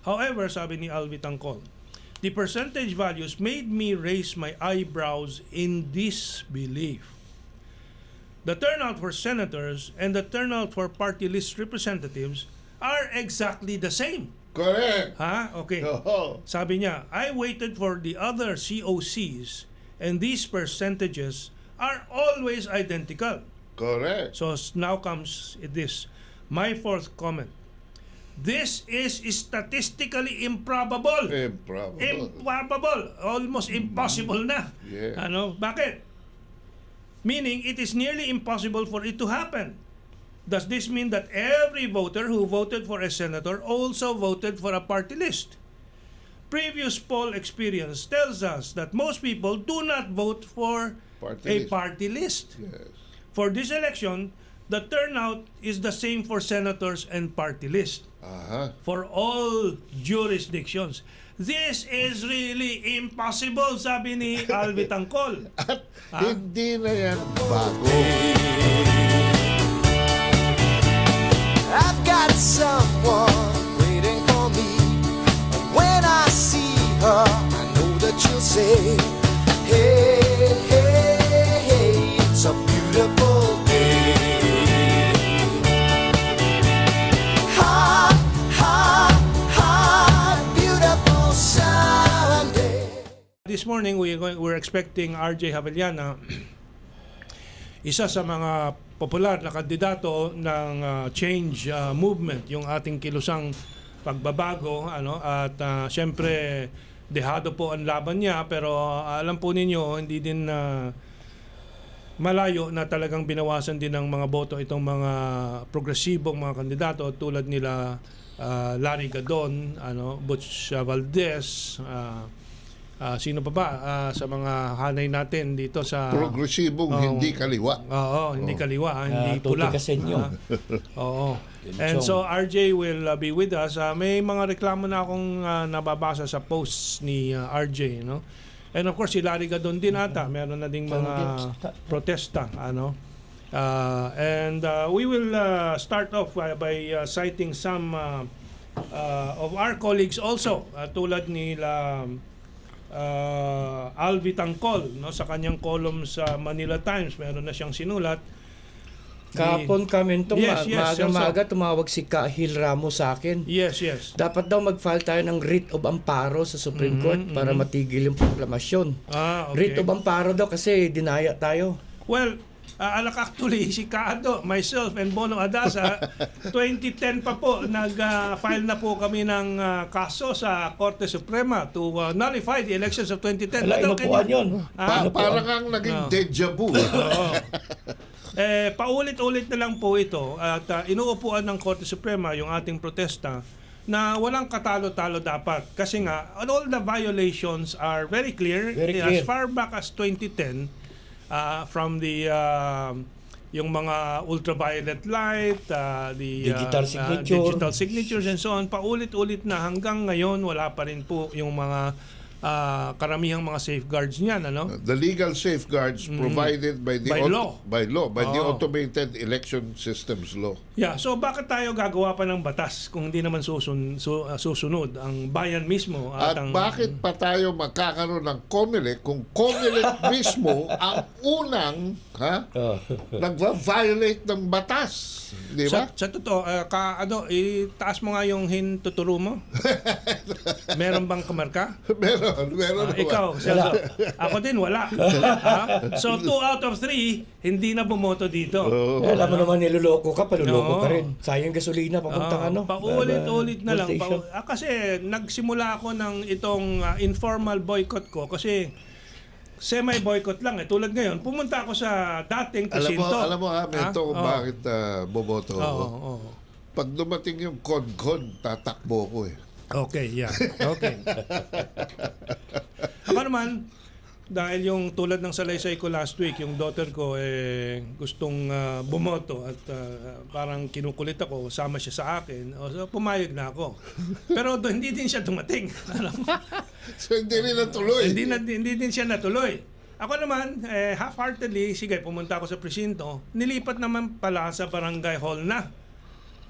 However, sabi ni Alvi Tangkol, the percentage values made me raise my eyebrows in disbelief. The turnout for senators and the turnout for party list representatives are exactly the same. Correct. Ha? Okay. Oo. Sabi niya, I waited for the other COCs and these percentages are always identical. Correct. So now comes this, my fourth comment. This is statistically improbable. Improbable. Improbable. Almost impossible na. Yeah. Ano? Bakit? Meaning, it is nearly impossible for it to happen. Does this mean that every voter who voted for a senator also voted for a party list? Previous poll experience tells us that most people do not vote for a party list. Yes. For this election, the turnout is the same for senators and party list. For all jurisdictions. This is really impossible, sabi ni Alvi Tangkol. At hindi na yan bago. I've got someone waiting for me. When I see her, I know that she'll say, hey, hey, hey, it's a beautiful day. Hot, hot, hot, beautiful Sunday. This morning, we're expecting RJ Javellana, isa sa mga popular na kandidato ng change movement, yung ating kilusang pagbabago, at syempre dehado po ang laban niya, pero alam po ninyo hindi din malayo na talagang binawasan din ng mga boto itong mga progresibong mga kandidato tulad nila Larry Gadon, Butch Valdez, sino pa ba sa mga hanay natin dito sa Progresibong hindi kaliwa. Oo, hindi kaliwa, hindi pula. Oo. And so RJ will be with us. May mga reklamo na akong nababasa sa posts ni RJ, no? And of course si Larry Gadon din ata, meron na ding mga protesta, and we will start off by citing some of our colleagues also, tulad nila Alvi Tangkol, sa kanyang column sa Manila Times, meron na siyang sinulat. Kahapon kami maaga tumawag si Kahil Ramos sa akin. Yes. Dapat daw mag-file tayo ng writ of amparo sa Supreme Court para matigil yung proklamasyon. Okay. Writ of amparo daw kasi dinaya tayo. Well, actually, si Kaado, myself, and Bono Adasa, 2010 pa po, nag-file na po kami ng kaso sa Korte Suprema to nullify the elections of 2010. Wala, inupuan yun. Parang ang naging deja vu. Paulit-ulit na lang po ito at inuupuan ng Korte Suprema yung ating protesta na walang katalo-talo dapat. Kasi nga, all the violations are very clear. As far back as 2010, from the yung mga ultraviolet light, the digital signatures and so on, paulit-ulit na hanggang ngayon wala pa rin po yung mga karamihang mga safeguards niyan, The legal safeguards provided by the the automated election systems law. Yeah, so bakit tayo gagawa pa ng batas kung hindi naman susunod ang bayan mismo at bakit pa tayo magkakaroon ng COMELEC kung COMELEC mismo ang unang nagva-violate ng batas, di ba? Sa totoo, itaas mo nga yung hintuturo mo. Meron bang kamarka? Meron. Ikaw, Celso. Ako din, wala. So, 2 out of 3, hindi na bumoto dito. Alam mo naman, niloloko ka, paluloko ka rin. Sayang gasolina, papuntang paulit-ulit na lang. Kasi nagsimula ako ng itong informal boycott ko kasi semi-boycott lang. Tulad ngayon, pumunta ako sa dating presinto. Alam mo, Mento, kung bakit boboto ako. Pag dumating yung con-con, tatakbo ko Okay, yeah. Okay. Ako naman, dahil yung tulad ng salaysay ko last week, yung daughter ko gustong bumoto at parang kinukulit ako, sama siya sa akin. So pumayag na ako. Pero hindi din siya dumating. So hindi rin natuloy. Hindi din siya natuloy. Ako naman, half-heartedly, sige, pumunta ako sa presinto. Nilipat naman pala sa barangay hall na.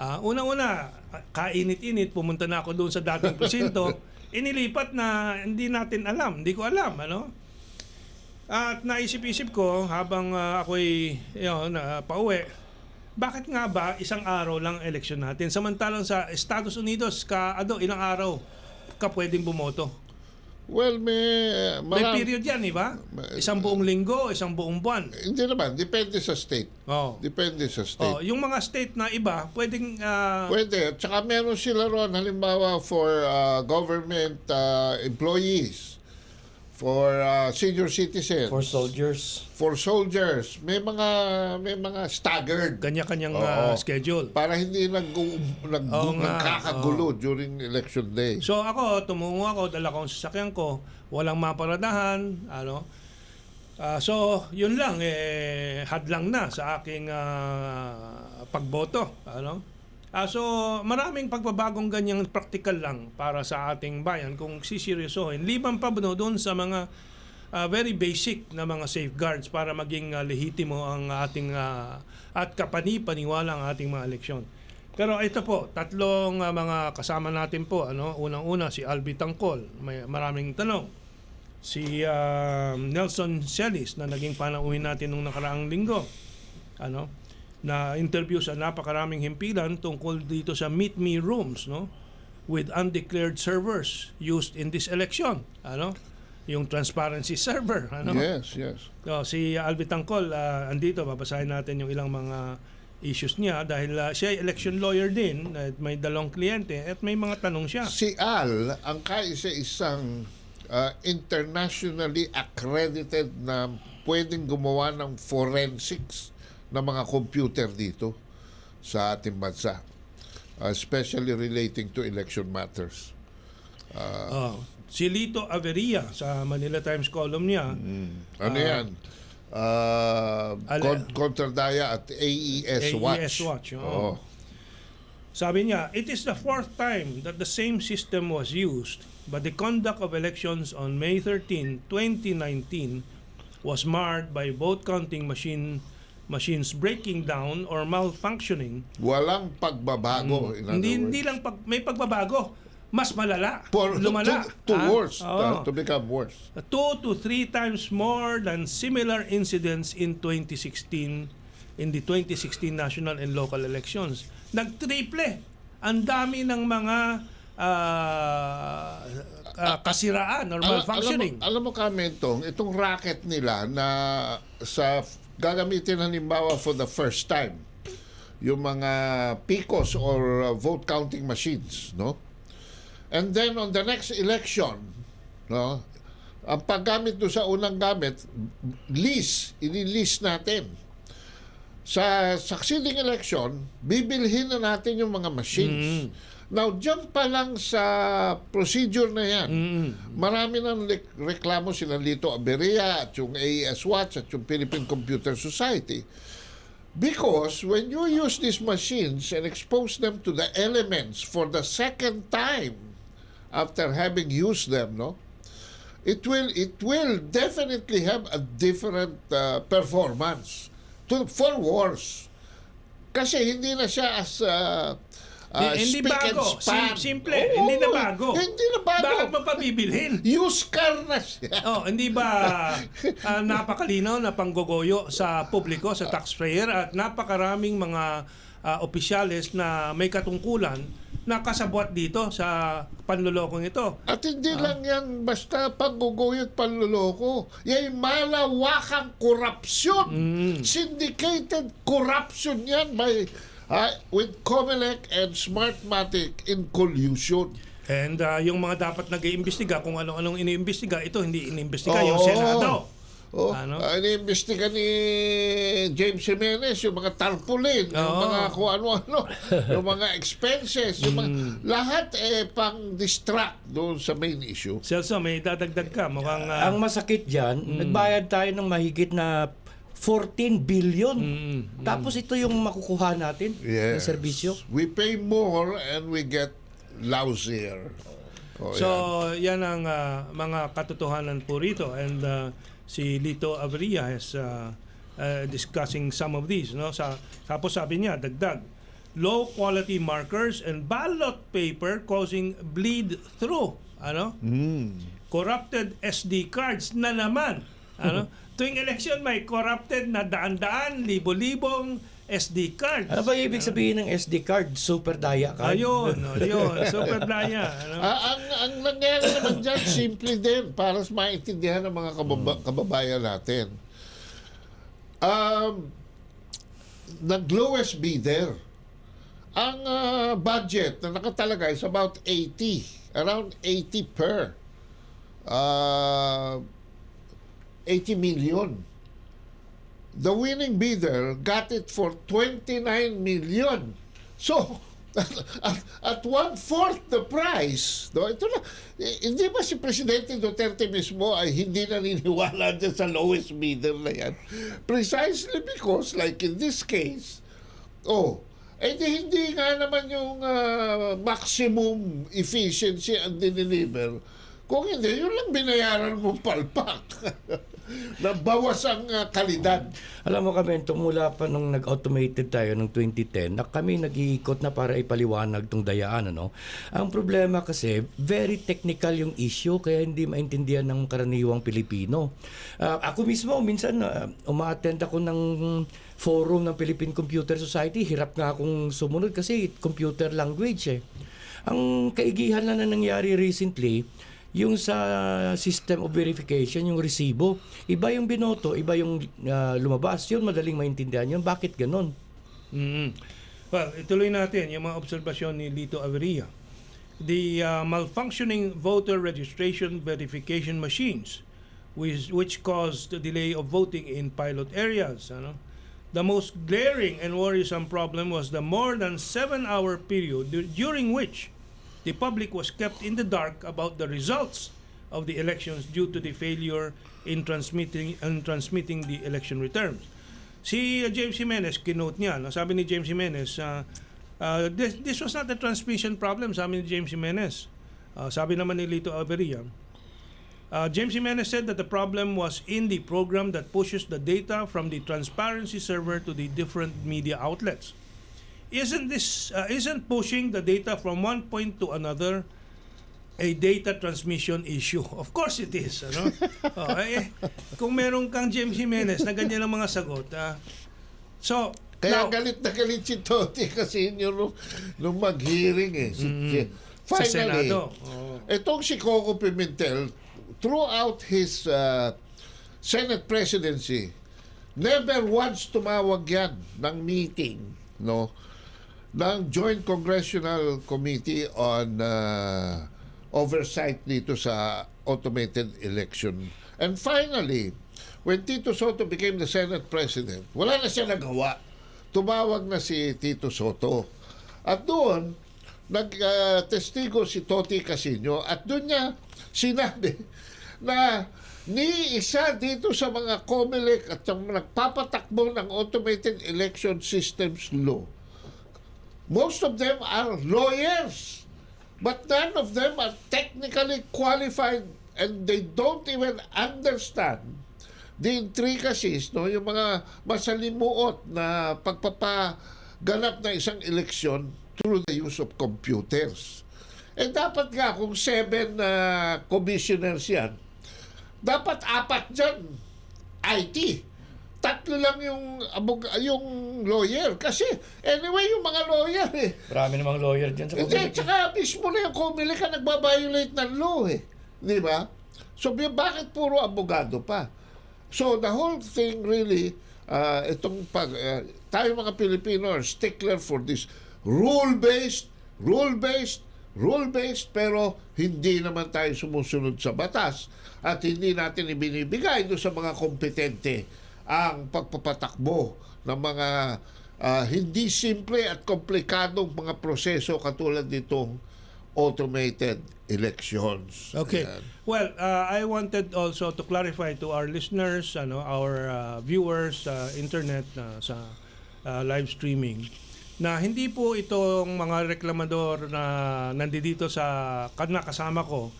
Una-una, kainit-init, pumunta na ako doon sa dating presinto, inilipat na hindi natin alam, hindi ko alam, ano? At naisip-isip ko habang ako'y pauwi, bakit nga ba isang araw lang eleksyon natin? Samantalang sa Estados Unidos, ilang araw ka pwedeng bumoto? Well, May period yan, di ba? Isang buong linggo, isang buong buwan. Hindi naman, depende sa state. Depende sa state. Yung mga state na iba, pwedeng... Pwede. Tsaka meron sila ron, halimbawa for government employees, for senior citizens, For soldiers. May mga staggered. Kanya-kanyang schedule. Para hindi nagkakagulo during election day. So ako, tumungo ako, dala ko ang sasakyan ko, walang maparadahan, ano. So, yun lang, hadlang na sa aking pagboto, ano. So, maraming pagbabagong ganyang practical lang para sa ating bayan kung siseryosohin. Liban pa doon sa mga very basic na mga safeguards para maging lehitimo ang ating at kapani-paniwala ang ating mga eleksyon. Pero ito po, tatlong mga kasama natin po, ano, unang-una si Albi Tangkol, may maraming tanong. Si Nelson Celis na naging panauhin natin nung nakaraang linggo, ano, na interview sa napakaraming himpilan tungkol dito sa meet me rooms, no, with undeclared servers used in this election, ano, yung transparency server, ano. Yes. So, si Albi Tangkol andito, babasahin natin yung ilang mga issues niya dahil siya ay election lawyer din at may dalawang kliyente at may mga tanong siya. Si Al, ang kaisa-isang internationally accredited na pwedeng gumawa ng forensics na mga computer dito sa ating bansa, especially relating to election matters. Si Lito Averia sa Manila Times column niya. Ano yan? Contradaya at AES Watch. Sabi niya, it is the fourth time that the same system was used, but the conduct of elections on May 13, 2019 was marred by vote counting machines breaking down or malfunctioning. Walang pagbabago. Hindi lang may pagbabago. Mas malala. Lumala. To become worse. 2 to 3 times more than similar incidents in 2016 in the 2016 national and local elections. Nagtriple. Ang dami ng mga kasiraan or malfunctioning. Alam mo kami itong racket nila na sa gagamitin halimbawa for the first time yung mga PICOs or vote counting machines, no? And then on the next election, no, ang paggamit doon sa unang gamit, i-lease natin. Sa succeeding election, bibilhin na natin yung mga machines. Now, dyan pa lang sa procedure na yan, marami nang reklamo sila Lito Averia at yung AES Watch at yung Philippine Computer Society. Because when you use these machines and expose them to the elements for the second time after having used them, no, it will definitely have a different performance for worse. Kasi hindi na siya as hindi speak bago. and span. Simple. Hindi na bago. Hindi na bago. Bakit mo pa bibilhin? Used car na siya. Hindi ba napakalinaw na panggogoyo sa publiko, sa taxpayer at napakaraming mga opisyales na may katungkulan na kasabwat dito sa panlulokong ito. At hindi lang yan basta panggugoyot panluloko. Yan malawakang korupsyon. Syndicated corruption yan by with Comelec and Smartmatic in collusion. And yung mga dapat nag-iimbestiga kung anong iniimbestiga, ito hindi iniimbestiga yung Senado. Iniimbestiga ni James Jimenez yung mga tarpaulin, yung mga kung ano-ano, yung mga expenses, yung mga, lahat pang distract doon sa main issue. Celso, may dadagdag ka. Mukhang, ang masakit dyan, nagbayad tayo ng mahigit na 14 billion. Tapos ito yung makukuha natin na serbisyo. We pay more and we get lousier. Yan ang mga katotohanan po rito. And si Lito Averia is discussing some of these. No? Tapos sabi niya, dagdag, low quality markers, and ballot paper causing bleed through. Corrupted SD cards na naman. Tuwing election may corrupted na daan-daan, libo-libong SD cards. Ano ba ibig sabihin ng SD card? Super daya card? Ayun, super daya. Ang nangyari naman dyan, simple din, para maintindihan ng mga kababayan natin. Nag-lowest bidder. Ang budget na nakatalagay is about 80. Around 80 per. 80 million. The winning bidder got it for 29 million. So, at 1/4 the price. No, ito na. Hindi ba si Presidente Duterte mismo ay hindi naniniwala dyan sa lowest bidder na yan? Precisely because, like in this case, hindi nga naman yung maximum efficiency ang diniliver. Kung hindi, yun lang binayaran mo palpak. Nabawas ang kalidad. Alam mo kami, mula pa nung nag-automated tayo ng 2010, na kami nag-iikot na para ipaliwanag tong dayaan. Ang problema kasi, very technical yung issue, kaya hindi maintindihan ng karaniwang Pilipino. Ako mismo, minsan, uma-attend ako ng forum ng Philippine Computer Society, hirap nga akong sumunod kasi computer language. Ang kaigihan na nangyari recently, yung sa system of verification, yung resibo, iba yung binoto, iba yung lumabas. Yun, madaling maintindihan yun. Bakit ganon? Well, ituloy natin yung mga obserbasyon ni Lito Averia. The malfunctioning voter registration verification machines which caused the delay of voting in pilot areas. The most glaring and worrisome problem was the more than 7-hour period during which the public was kept in the dark about the results of the elections due to the failure in transmitting the election returns. Si James Jimenez, kinote niya, sabi ni James Jimenez, this was not a transmission problem, sabi ni James Jimenez. Sabi naman ni Lito Averia, James Jimenez said that the problem was in the program that pushes the data from the transparency server to the different media outlets. Isn't pushing the data from one point to another a data transmission issue? Of course it is. Kung meron kang James Jimenez na ganyan ang mga sagot. Kaya galit na galit si Toti kasi nung mag-hearing Sa Senado. Itong si Coco Pimentel, throughout his Senate presidency, never once tumawag yan ng meeting, ng Joint Congressional Committee on Oversight dito sa automated election. And finally, when Tito Soto became the Senate President, wala na siya nagawa. Tumawag na si Tito Soto. At doon, nag-testigo si Toti Casino at doon niya sinabi na ni isa dito sa mga COMELEC at sa nagpapatakbo ng Automated Election Systems Law, most of them are lawyers, but none of them are technically qualified and they don't even understand the intricacies, yung mga masalimuot na pagpapaganap ng isang eleksyon through the use of computers. Dapat nga kung 7 commissioners yan, dapat 4 dyan IT. 3 lang yung lawyer. Kasi, anyway, yung mga lawyer Marami namang lawyer dyan sa COMELEC. Tsaka mismo na yung COMELEC ang nagbabiolate ng law Di ba? So, bakit puro abogado pa? So, the whole thing really, tayo mga Pilipino are stickler for this rule-based, pero hindi naman tayo sumusunod sa batas at hindi natin ibinibigay doon sa mga kompetente ang pagpapatakbo ng mga hindi simple at komplikadong mga proseso katulad nitong automated elections. Okay. Ayan. Well, I wanted also to clarify to our listeners, our viewers sa internet, sa live streaming, na hindi po itong mga reklamador na nandito sa kasama ko,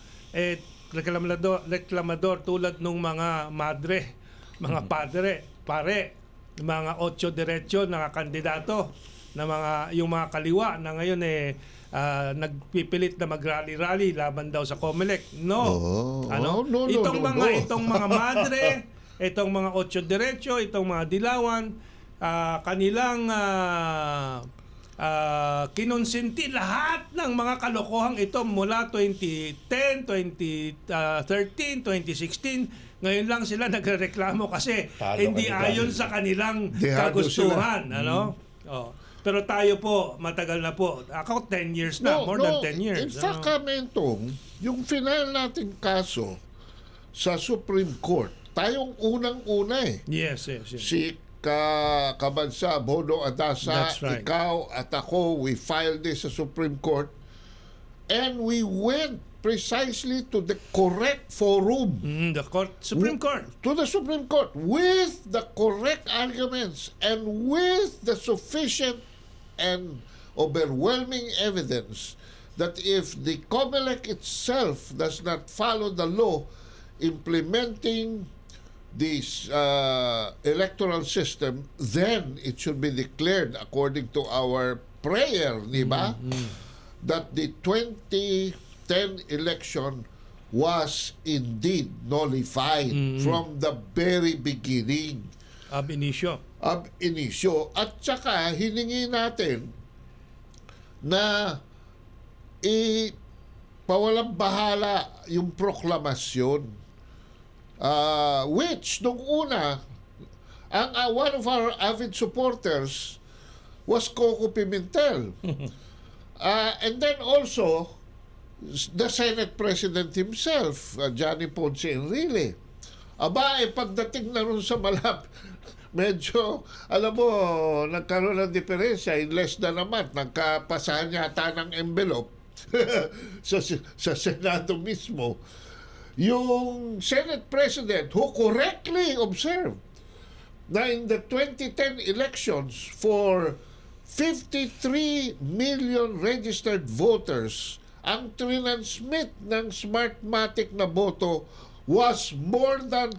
reklamador tulad nung mga madre, mga padre, pare, mga 8 diretso na kandidato na yung mga kaliwa na ngayon nagpipilit na mag-rally-rally laban daw sa COMELEC. No. Itong mga madre, itong mga Ocho Derecho, itong mga Dilawan, kanilang kinonsinti lahat ng mga kalokohang ito mula 2010, 2013, 2016. Ngayon lang sila nagrereklamo kasi hindi ayon sa kanilang kagustuhan. Pero tayo po, matagal na po. Ako 10 years na, more than 10 years. In fact, Kamentong, yung final nating kaso sa Supreme Court, tayong unang-una eh. Yes. Si Kabansa, Bodo Adasa, That's right. ikaw at ako, we filed this sa Supreme Court and we went precisely to the correct forum. Supreme Court. To the Supreme Court with the correct arguments and with the sufficient and overwhelming evidence that if the COMELEC itself does not follow the law implementing this electoral system, then it should be declared according to our prayer, di ba? That the 2010 election was indeed nullified from the very beginning. Ab initio. At saka hiningi natin na pawalang bahala yung proklamasyon, which nung una ang one of our avid supporters was Coco Pimentel. And then also the Senate President himself, Johnny Ponce Enrile. Pagdating na ron sa malap, medyo, alam mo, nagkaroon ng diferensya in less than a month. Nagkapasahan yata ng envelope sa Senado mismo. Yung Senate President who correctly observed na in the 2010 elections for 53 million registered voters, ang trinansmit ng Smartmatic na boto was more than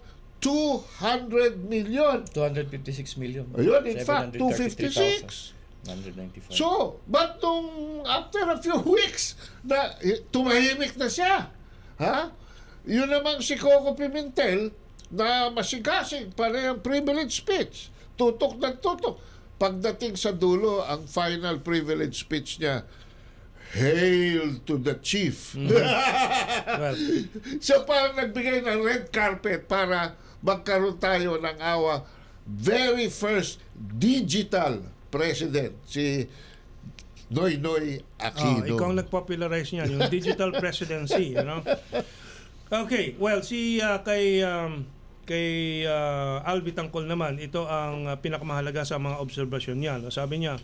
200 million. 256 million. Ayun, in fact, 256. 195. So, but nung after a few weeks, na tumahimik na siya. Ha? Yun namang si Coco Pimentel na masigasig para yung privilege speech. Tutok ng tutok. Pagdating sa dulo, ang final privilege speech niya, "Hail to the chief." Well, So parang nagbigay ng red carpet para magkaroon tayo ng our very first digital president, si Noynoy Aquino. ikaw ang nag-popularize niyan, yung digital presidency, Okay, well, kay Albi Tangkol naman, ito ang pinakamahalaga sa mga obserbasyon niya. Sabi niya,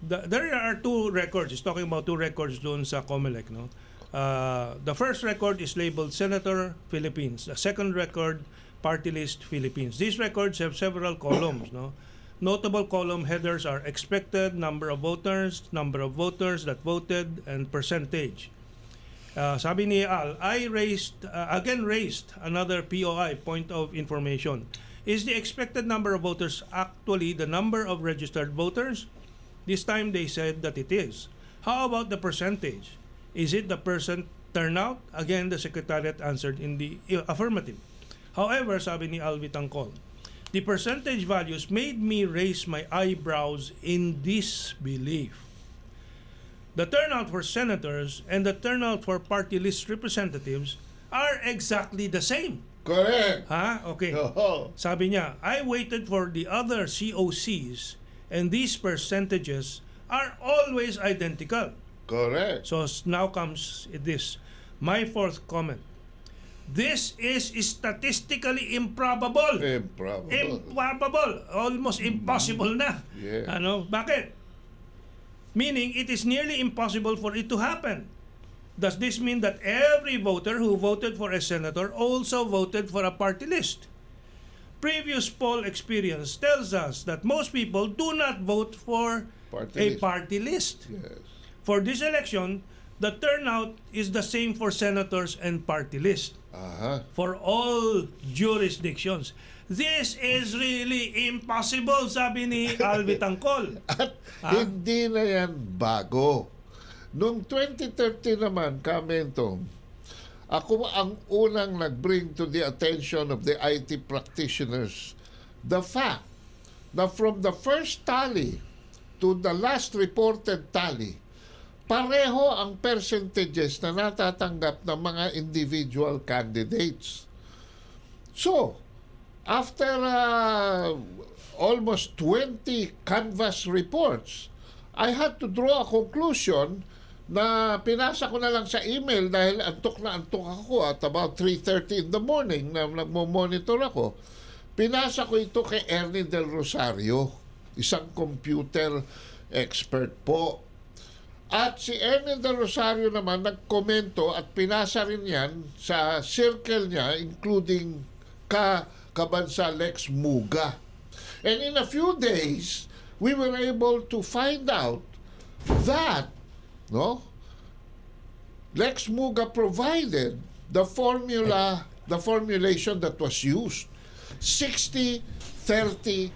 there are two records. He's talking about two records doon sa COMELEC. The first record is labeled Senator Philippines. The second record, Party List Philippines. These records have several columns. Notable column headers are expected, number of voters that voted, and percentage. Sabi ni Al, I raised another POI, point of information. Is the expected number of voters actually the number of registered voters? This time they said that it is. How about the percentage? Is it the percent turnout? Again, the Secretariat answered in the affirmative. However, sabi ni Alvi Tangkol, the percentage values made me raise my eyebrows in disbelief. The turnout for senators and the turnout for party list representatives are exactly the same. Correct. Okay. Sabi niya, I waited for the other COCs and these percentages are always identical. Correct. So now comes this. My fourth comment. This is statistically improbable. Improbable. Almost impossible na. Yeah. Bakit? Meaning, it is nearly impossible for it to happen. Does this mean that every voter who voted for a senator also voted for a party list? Previous poll experience tells us that most people do not vote for party list. Yes. For this election, the turnout is the same for senators and party list. For all jurisdictions. This is really impossible, sabi ni Alvi Tangkol. At hindi na yan bago. Noong 2013 naman, Kamento, ako ang unang nag-bring to the attention of the IT practitioners the fact na from the first tally to the last reported tally, pareho ang percentages na natatanggap ng mga individual candidates. So, after almost 20 canvas reports, I had to draw a conclusion na pinasa ko na lang sa email dahil antok na antok ako at about 3:30 in the morning na nagmo-monitor ako. Pinasa ko ito kay Ernie Del Rosario, isang computer expert po. At si Ernie Del Rosario naman nagkomento at pinasa rin yan sa circle niya, including kabansa Lex Muga. And in a few days, we were able to find out that Lex Muga provided the formulation that was used. 60-30-10.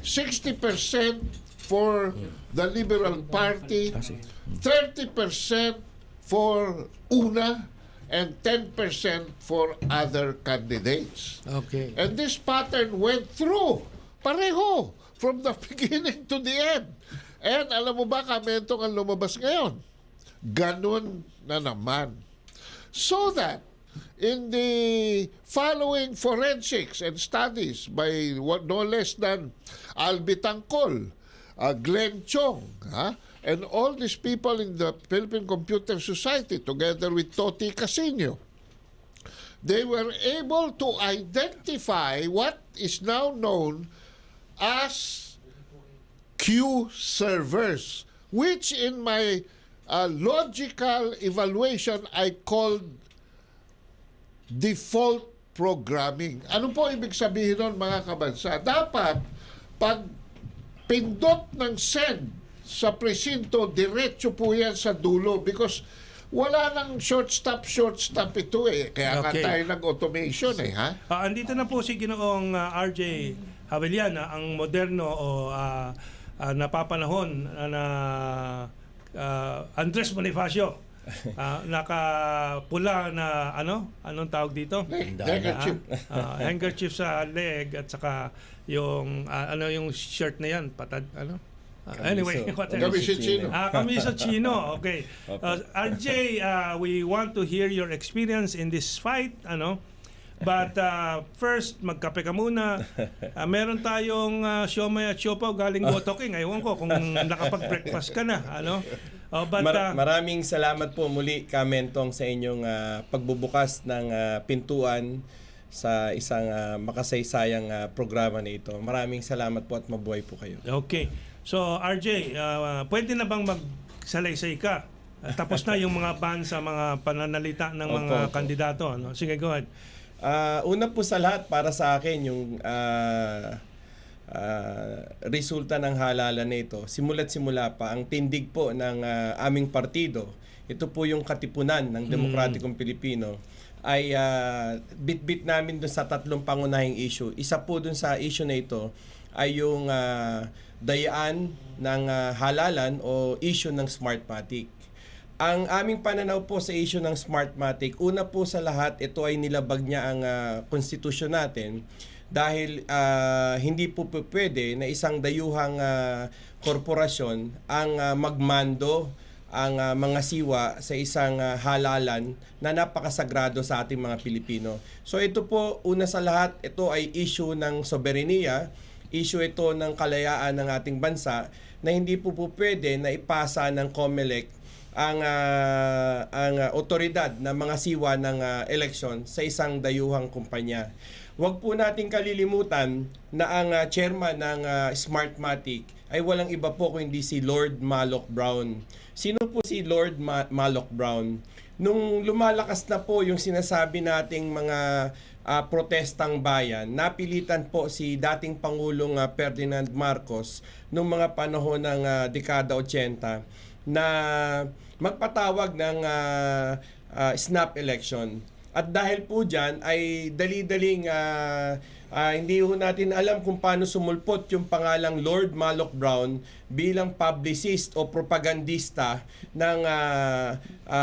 60% for the Liberal Party, 30% for UNA, and 10% for other candidates. Okay. And this pattern went through, pareho, from the beginning to the end. And alam mo ba, Kamento, ang lumabas ngayon? Ganun na naman. So that, in the following forensics and studies by no less than Alvi Tangkol, Glenn Chong, and all these people in the Philippine Computer Society, together with Toti Casino, they were able to identify what is now known as Q servers, which in my logical evaluation I called default programming. Ano po ibig sabihin nun, mga kabansa? Dapat, pag pindot ng send sa presinto, diretso po yan sa dulo because wala nang short stop ito eh. Kaya nga tayo nag-automation eh, ha? Andito na po si Ginoong RJ Javeliana, ang moderno o napapanahon na Andres Bonifacio. Nakapula na anong tawag dito? Handkerchief. Handkerchief sa leg at saka yung yung shirt na yan, patad anyway, Kamiso Chino. Kamiso Chino. Okay. RJ, we want to hear your experience in this fight, But first, magkape ka muna. Meron tayong siomay at siopaw galing Gotoking. Ewan ko kung nakapag-breakfast ka na. Maraming salamat po muli, Kamentong, sa inyong pagbubukas ng pintuan sa isang makasaysayang programa na ito. Maraming salamat po at mabuhay po kayo. Okay. So, RJ, pwede na bang magsalaysay ka? Tapos na yung mga ban sa mga pananalita ng mga kandidato. Sige, go ahead. Una po sa lahat, para sa akin, yung resulta ng halalan na ito, simula't simula pa, ang tindig po ng aming partido, ito po yung katipunan ng Demokratikong Pilipino, ay bit-bit namin dun sa tatlong pangunahing issue. Isa po dun sa issue na ito ay yung dayaan ng halalan o issue ng Smartmatic. Ang aming pananaw po sa issue ng Smartmatic, una po sa lahat, ito ay nilabag niya ang konstitusyon natin dahil hindi po pwede na isang dayuhang korporasyon ang magmando ang mga siwa sa isang halalan na napakasagrado sa ating mga Pilipino. So ito po, una sa lahat, ito ay issue ng soberenya, issue ito ng kalayaan ng ating bansa na hindi po pwede na ipasa ng COMELEC ang otoridad ng mga siwa ng eleksyon sa isang dayuhang kumpanya. Huwag po nating kalilimutan na ang chairman ng Smartmatic ay walang iba po kundi si Lord Malloch Brown. Sino po si Lord Malloch Brown? Nung lumalakas na po yung sinasabi nating mga protestang bayan, napilitan po si dating Pangulong Ferdinand Marcos noong mga panahon ng dekada 80 na magpatawag ng snap election. At dahil po dyan ay dali-daling hindi ho natin alam kung paano sumulpot yung pangalang Lord Malloch Brown bilang publicist o propagandista ng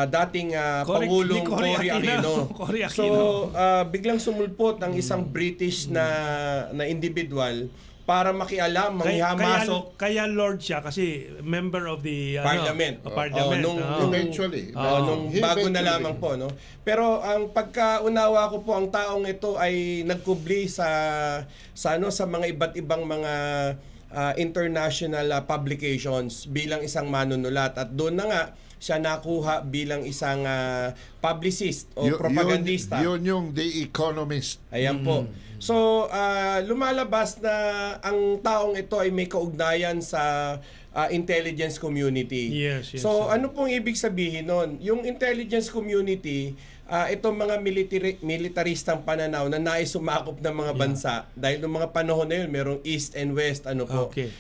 dating Pangulong Cory Aquino. Cory Aquino. So, biglang sumulpot ang isang British na individual para makialam, manghihamasok. Kaya Lord siya kasi member of the Parliament. Parliament. Eventually. Nung bago na lamang po, no. Pero ang pagkaunawa ko po, ang taong ito ay nagkubli sa mga iba't ibang mga international publications bilang isang manunulat, at doon na nga siya nakuha bilang isang publicist o propagandista. Yun yung The Economist. Ayan po. So, lumalabas na ang taong ito ay may kaugnayan sa intelligence community. Yes, So, ano pong ibig sabihin nun? Yung intelligence community, itong mga militaristang pananaw na nais sumakop ng mga bansa, dahil noong mga panahon na yun, merong East and West, Okay.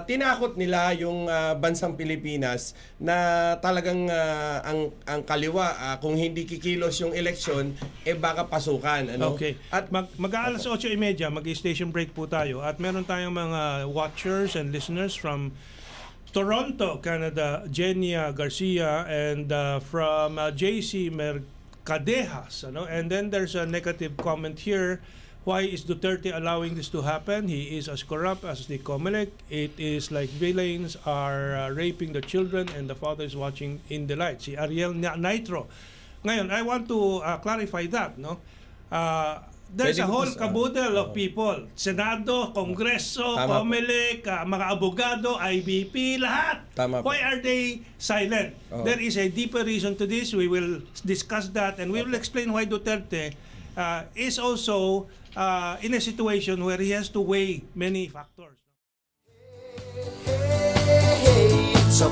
Tinakot nila yung bansang Pilipinas na talagang ang kaliwa, kung hindi kikilos yung eleksyon, baka pasukan. Okay. At mag-aalas 8:30, mag-station break po tayo. At meron tayong mga watchers and listeners from Toronto, Canada, Jenia Garcia, and from JC Mercadejas. And then there's a negative comment here. Why is Duterte allowing this to happen? He is as corrupt as the COMELEC. It is like villains are raping the children and the father is watching in the light. Si Ariel Nitro. Ngayon, I want to clarify that. There's a whole caboodle of people. Senado, Kongreso, Tama COMELEC, mga abogado, IBP, lahat. Tama po. Why are they silent? There is a deeper reason to this. We will discuss that and we will explain why Duterte is also in a situation where he has to weigh many factors. Hey, it's a